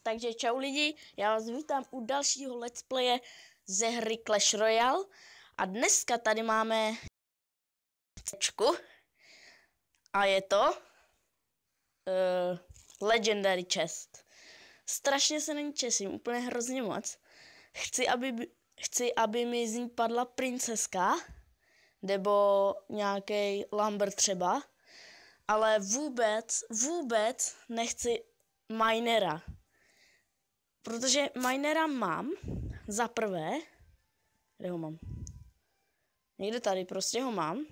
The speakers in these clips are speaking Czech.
Takže čau lidi, já vás vítám u dalšího let's playe ze hry Clash Royale. A dneska tady máme a je to Legendary Chest. Strašně se na ní česím, úplně hrozně moc. Chci, aby mi z ní padla princeska, nebo nějaký Lumber třeba, ale vůbec nechci minera. Protože minera mám, za prvé, kde ho mám? Někde tady prostě ho mám.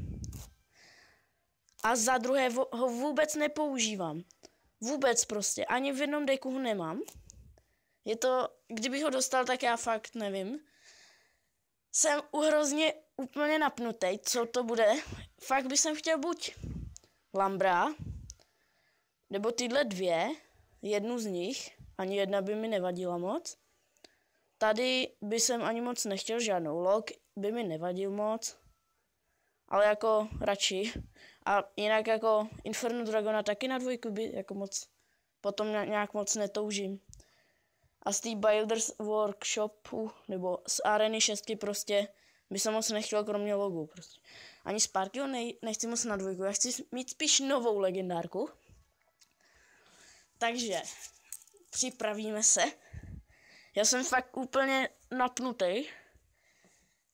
A za druhé ho vůbec nepoužívám. Vůbec prostě, ani v jednom deku ho nemám. Je to, kdybych ho dostal, tak já fakt nevím. Jsem hrozně úplně napnutý, co to bude. Fakt bych chtěl buď Lambra, nebo tyhle dvě, jednu z nich, ani jedna by mi nevadila moc. Tady by jsem ani moc nechtěl žádnou, Lok by mi nevadil moc, ale jako radši. A jinak jako Inferno Dragona taky na dvojku by jako moc, potom nějak moc netoužím. A z té Builders Workshopu, nebo z Areny 6 prostě, by jsem moc nechtěl kromě logu prostě. Ani Sparkyho nechci moc na dvojku, já chci mít spíš novou legendárku. Takže připravíme se. Já jsem fakt úplně napnutý.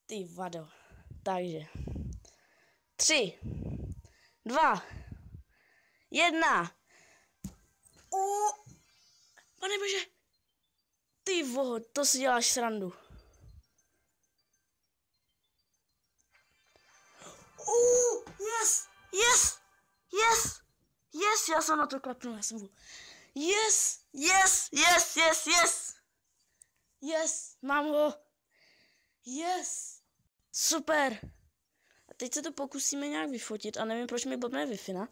Ty vado. Takže 3, 2, 1. Pane bože. Ty voho, to si děláš srandu. Yes, yes, yes, yes, já jsem na to klapnul, já jsem vůl. Yes, yes, yes, yes, yes. Yes, mám ho. Yes. Super. A teď se to pokusíme nějak vyfotit a nevím, proč mi blbne Wi-Fi.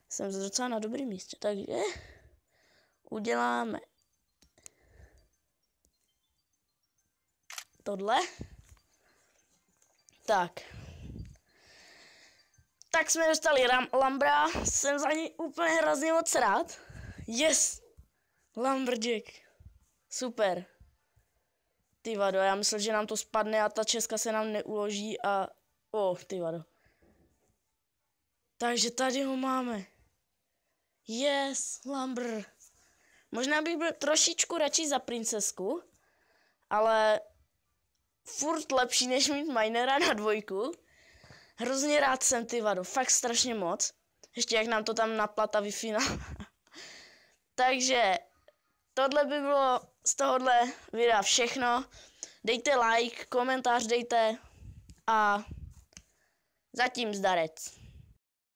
Jsem docela na dobrém místě, takže uděláme tohle. Tak jsme dostali Lambra, jsem za ní úplně hrozně moc rád. Yes, Lumberjack, super. Ty vado, já myslel, že nám to spadne a ta česka se nám neuloží a ty vado. Takže tady ho máme. Yes, Lumber. Možná bych byl trošičku radši za princesku, ale furt lepší, než mít minera na dvojku. Hrozně rád jsem, ty vado, fakt strašně moc. Ještě jak nám to tam napla ta Wi-Fi. Takže tohle by bylo z tohohle videa všechno. Dejte like, komentář dejte a zatím zdarec.